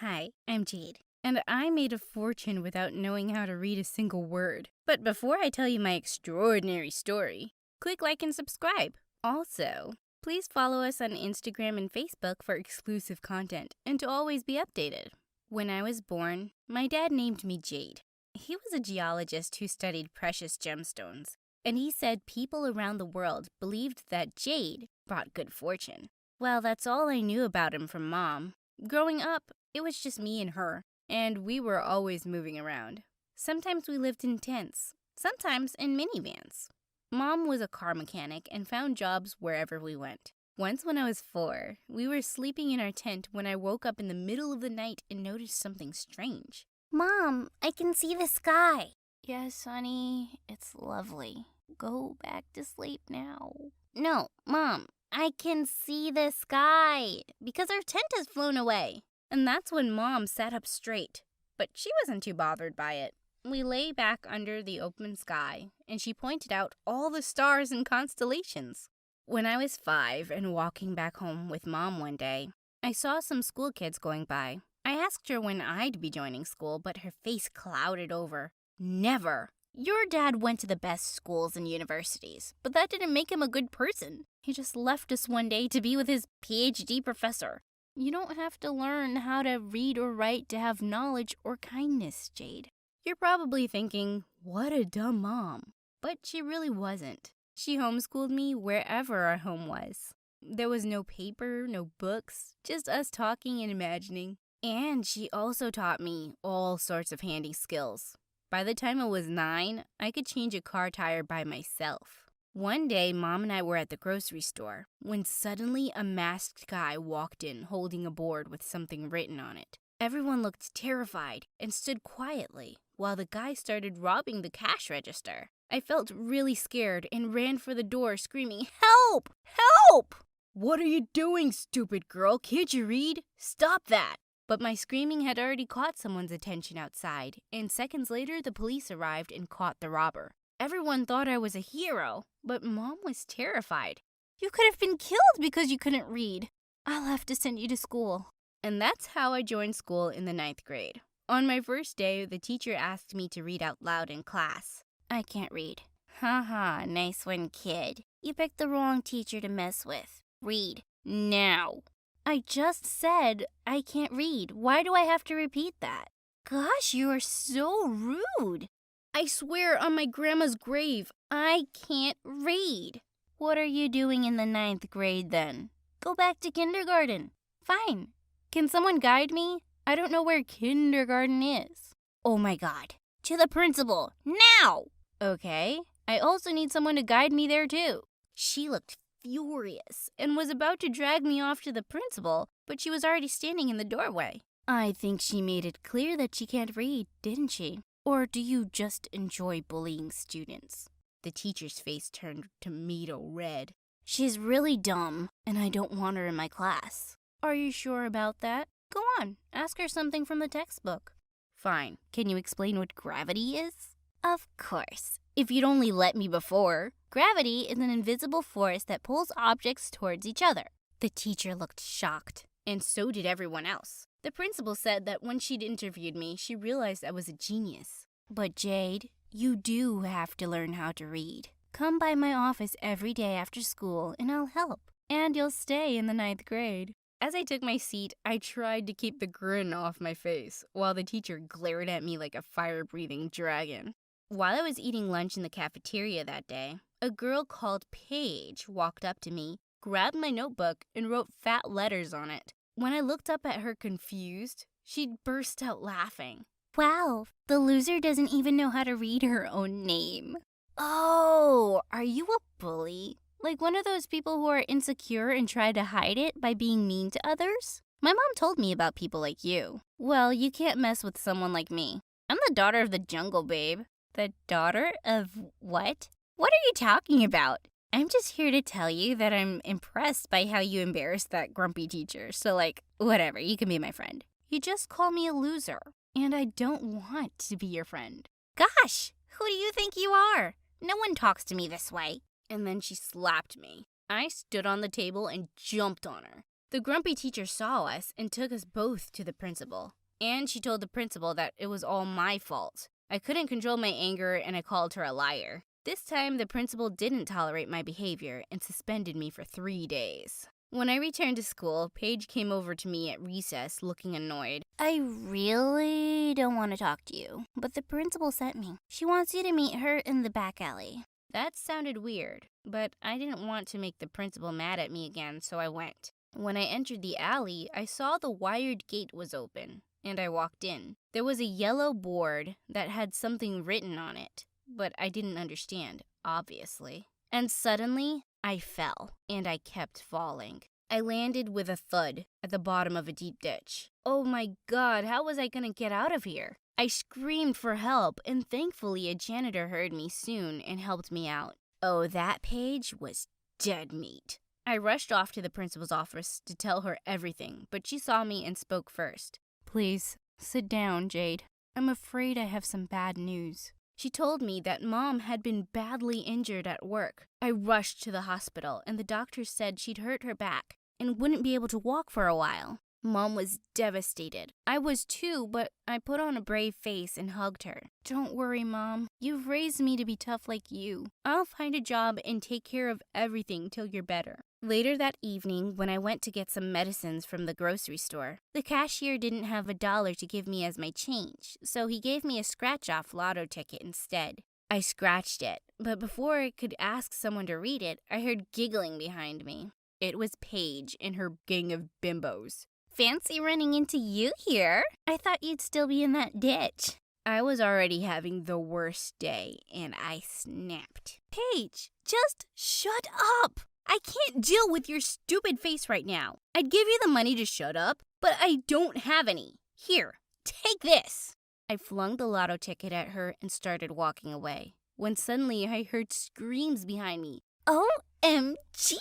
Hi, I'm Jade, and I made a fortune without knowing how to read a single word. But before I tell you my extraordinary story, click like and subscribe. Also, please follow us on Instagram and Facebook for exclusive content and to always be updated. When I was born, my dad named me Jade. He was a geologist who studied precious gemstones, and he said people around the world believed that jade brought good fortune. Well, that's all I knew about him from Mom. Growing up, it was just me and her, and we were always moving around. Sometimes we lived in tents, sometimes in minivans. Mom was a car mechanic and found jobs wherever we went. Once when I was 4, we were sleeping in our tent when I woke up in the middle of the night and noticed something strange. Mom, I can see the sky. Yes, honey, it's lovely. Go back to sleep now. No, Mom, I can see the sky because our tent has flown away. And that's when Mom sat up straight, but she wasn't too bothered by it. We lay back under the open sky, and she pointed out all the stars and constellations. When I was 5 and walking back home with Mom one day, I saw some school kids going by. I asked her when I'd be joining school, but her face clouded over. Never. Your dad went to the best schools and universities, but that didn't make him a good person. He just left us one day to be with his PhD professor. You don't have to learn how to read or write to have knowledge or kindness, Jade. You're probably thinking, what a dumb mom. But she really wasn't. She homeschooled me wherever our home was. There was no paper, no books, just us talking and imagining. And she also taught me all sorts of handy skills. By the time I was 9, I could change a car tire by myself. One day, Mom and I were at the grocery store when suddenly a masked guy walked in holding a board with something written on it. Everyone looked terrified and stood quietly while the guy started robbing the cash register. I felt really scared and ran for the door screaming, "Help! Help!" "What are you doing, stupid girl? Can't you read? Stop that!" But my screaming had already caught someone's attention outside, and seconds later the police arrived and caught the robber. Everyone thought I was a hero, but Mom was terrified. "You could have been killed because you couldn't read. I'll have to send you to school." And that's how I joined school in the 9th grade. On my first day, the teacher asked me to read out loud in class. I can't read. Haha, nice one, kid. You picked the wrong teacher to mess with. Read now. I just said I can't read. Why do I have to repeat that? Gosh, you are so rude. I swear on my grandma's grave, I can't read. What are you doing in the 9th grade then? Go back to kindergarten. Fine. Can someone guide me? I don't know where kindergarten is. Oh my God. To the principal, now! Okay. I also need someone to guide me there too. She looked furious and was about to drag me off to the principal, but she was already standing in the doorway. I think she made it clear that she can't read, didn't she? Or do you just enjoy bullying students? The teacher's face turned tomato red. She's really dumb, and I don't want her in my class. Are you sure about that? Go on, ask her something from the textbook. Fine. Can you explain what gravity is? Of course. If you'd only let me before. Gravity is an invisible force that pulls objects towards each other. The teacher looked shocked, and so did everyone else. The principal said that when she'd interviewed me, she realized I was a genius. But Jade, you do have to learn how to read. Come by my office every day after school and I'll help. And you'll stay in the 9th grade. As I took my seat, I tried to keep the grin off my face, while the teacher glared at me like a fire-breathing dragon. While I was eating lunch in the cafeteria that day, a girl called Paige walked up to me, grabbed my notebook, and wrote fat letters on it. When I looked up at her confused, she'd burst out laughing. Wow, the loser doesn't even know how to read her own name. Oh, are you a bully? Like one of those people who are insecure and try to hide it by being mean to others? My mom told me about people like you. Well, you can't mess with someone like me. I'm the daughter of the jungle, babe. The daughter of what? What are you talking about? I'm just here to tell you that I'm impressed by how you embarrassed that grumpy teacher. So whatever, you can be my friend. You just call me a loser, and I don't want to be your friend. Gosh, who do you think you are? No one talks to me this way. And then she slapped me. I stood on the table and jumped on her. The grumpy teacher saw us and took us both to the principal. And she told the principal that it was all my fault. I couldn't control my anger and I called her a liar. This time, the principal didn't tolerate my behavior and suspended me for 3 days. When I returned to school, Paige came over to me at recess looking annoyed. I really don't want to talk to you, but the principal sent me. She wants you to meet her in the back alley. That sounded weird, but I didn't want to make the principal mad at me again, so I went. When I entered the alley, I saw the wired gate was open, and I walked in. There was a yellow board that had something written on it, but I didn't understand, obviously. And suddenly, I fell, and I kept falling. I landed with a thud at the bottom of a deep ditch. Oh my God, how was I gonna get out of here? I screamed for help, and thankfully a janitor heard me soon and helped me out. Oh, that Paige was dead meat. I rushed off to the principal's office to tell her everything, but she saw me and spoke first. Please, sit down, Jade. I'm afraid I have some bad news. She told me that Mom had been badly injured at work. I rushed to the hospital, and the doctors said she'd hurt her back and wouldn't be able to walk for a while. Mom was devastated. I was too, but I put on a brave face and hugged her. Don't worry, Mom. You've raised me to be tough like you. I'll find a job and take care of everything till you're better. Later that evening, when I went to get some medicines from the grocery store, the cashier didn't have $1 to give me as my change, so he gave me a scratch-off lotto ticket instead. I scratched it, but before I could ask someone to read it, I heard giggling behind me. It was Paige and her gang of bimbos. Fancy running into you here. I thought you'd still be in that ditch. I was already having the worst day, and I snapped. Paige, just shut up! I can't deal with your stupid face right now. I'd give you the money to shut up, but I don't have any. Here, take this. I flung the lotto ticket at her and started walking away, when suddenly I heard screams behind me. OMG!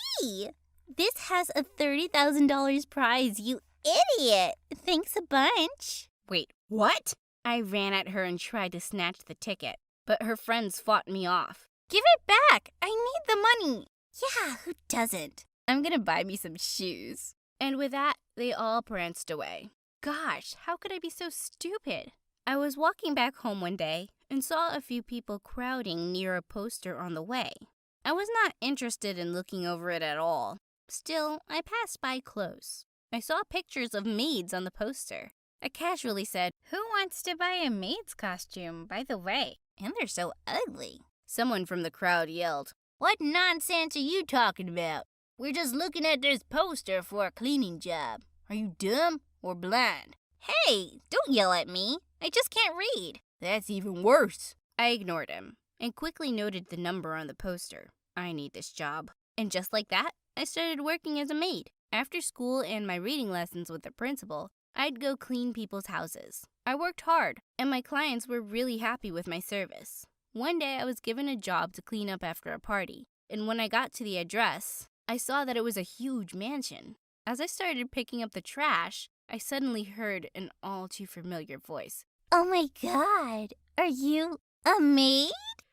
This has a $30,000 prize, you idiot! Thanks a bunch. Wait, what? I ran at her and tried to snatch the ticket, but her friends fought me off. Give it back! I need the money! Yeah, who doesn't? I'm gonna buy me some shoes. And with that, they all pranced away. Gosh, how could I be so stupid? I was walking back home one day and saw a few people crowding near a poster on the way. I was not interested in looking over it at all. Still, I passed by close. I saw pictures of maids on the poster. I casually said, "Who wants to buy a maid's costume, by the way? And they're so ugly." Someone from the crowd yelled, What nonsense are you talking about? We're just looking at this poster for a cleaning job. Are you dumb or blind? Hey, don't yell at me. I just can't read. That's even worse. I ignored him and quickly noted the number on the poster. I need this job. And just like that, I started working as a maid. After school and my reading lessons with the principal, I'd go clean people's houses. I worked hard, and my clients were really happy with my service. One day, I was given a job to clean up after a party, and when I got to the address, I saw that it was a huge mansion. As I started picking up the trash, I suddenly heard an all too familiar voice. Oh my God, are you a maid?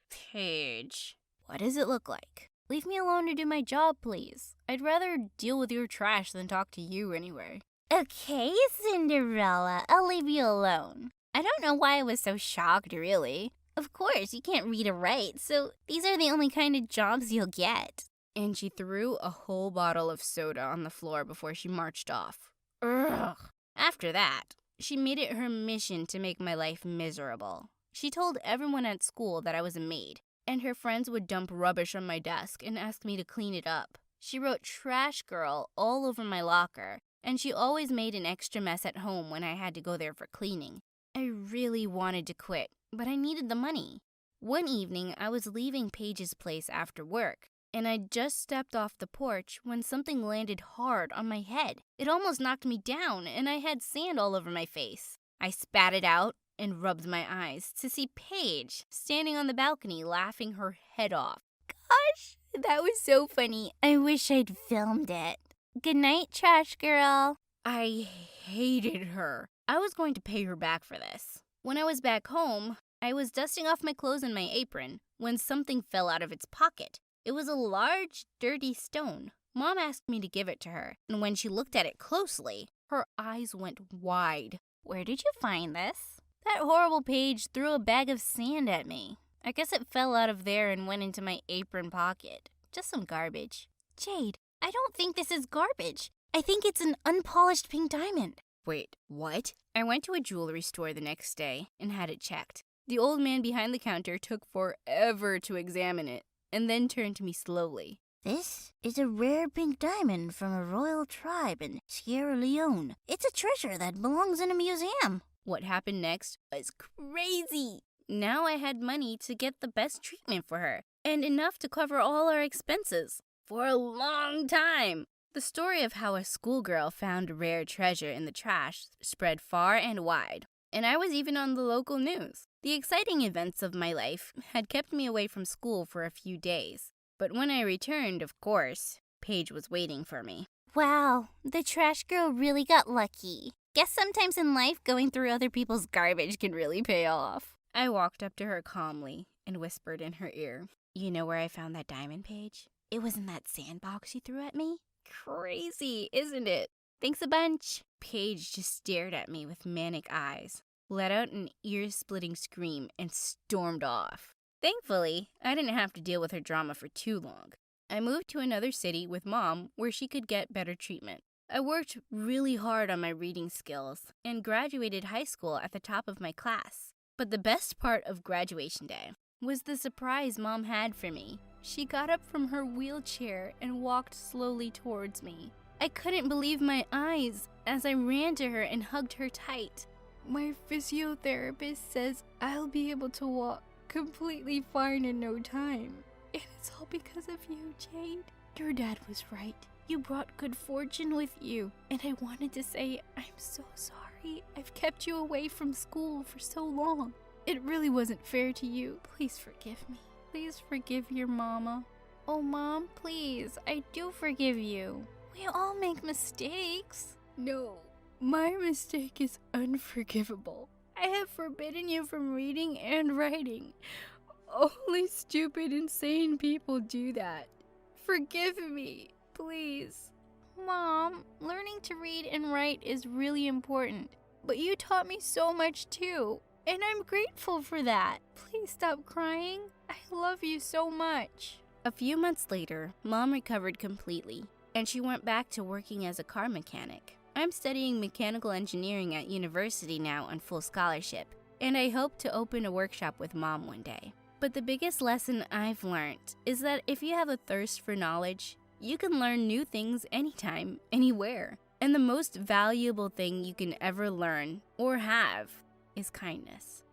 Paige, what does it look like? Leave me alone to do my job, please. I'd rather deal with your trash than talk to you anyway. Okay, Cinderella, I'll leave you alone. I don't know why I was so shocked, really. Of course, you can't read or write, so these are the only kind of jobs you'll get. And she threw a whole bottle of soda on the floor before she marched off. Ugh. After that, she made it her mission to make my life miserable. She told everyone at school that I was a maid, and her friends would dump rubbish on my desk and ask me to clean it up. She wrote "Trash Girl" all over my locker, and she always made an extra mess at home when I had to go there for cleaning. I really wanted to quit, but I needed the money. One evening, I was leaving Paige's place after work, and I just stepped off the porch when something landed hard on my head. It almost knocked me down, and I had sand all over my face. I spat it out and rubbed my eyes to see Paige standing on the balcony laughing her head off. Gosh, that was so funny. I wish I'd filmed it. Good night, Trash Girl. I hated her. I was going to pay her back for this. When I was back home, I was dusting off my clothes and my apron when something fell out of its pocket. It was a large, dirty stone. Mom asked me to give it to her, and when she looked at it closely, her eyes went wide. Where did you find this? That horrible page threw a bag of sand at me. I guess it fell out of there and went into my apron pocket. Just some garbage. Jade, I don't think this is garbage. I think it's an unpolished pink diamond. Wait, what? I went to a jewelry store the next day and had it checked. The old man behind the counter took forever to examine it and then turned to me slowly. This is a rare pink diamond from a royal tribe in Sierra Leone. It's a treasure that belongs in a museum. What happened next was crazy. Now I had money to get the best treatment for her and enough to cover all our expenses for a long time. The story of how a schoolgirl found a rare treasure in the trash spread far and wide, and I was even on the local news. The exciting events of my life had kept me away from school for a few days, but when I returned, of course, Paige was waiting for me. Wow, the trash girl really got lucky. Guess sometimes in life, going through other people's garbage can really pay off. I walked up to her calmly and whispered in her ear, "You know where I found that diamond, Paige? It was in that sandbox you threw at me." Crazy, isn't it? Thanks a bunch. Paige just stared at me with manic eyes, let out an ear-splitting scream, and stormed off. Thankfully, I didn't have to deal with her drama for too long. I moved to another city with Mom where she could get better treatment. I worked really hard on my reading skills and graduated high school at the top of my class. But the best part of graduation day was the surprise Mom had for me. She got up from her wheelchair and walked slowly towards me. I couldn't believe my eyes as I ran to her and hugged her tight. "My physiotherapist says I'll be able to walk completely fine in no time. And it's all because of you, Jade. Your dad was right. You brought good fortune with you. And I wanted to say I'm so sorry I've kept you away from school for so long. It really wasn't fair to you. Please forgive me. Please forgive your mama." "Oh, Mom, please. I do forgive you. We all make mistakes." "No, my mistake is unforgivable. I have forbidden you from reading and writing. Only stupid, insane people do that. Forgive me, please." "Mom, learning to read and write is really important. But you taught me so much too, and I'm grateful for that. Please stop crying. I love you so much." A few months later, Mom recovered completely, and she went back to working as a car mechanic. I'm studying mechanical engineering at university now on full scholarship, and I hope to open a workshop with Mom one day. But the biggest lesson I've learned is that if you have a thirst for knowledge, you can learn new things anytime, anywhere. And the most valuable thing you can ever learn or have is kindness.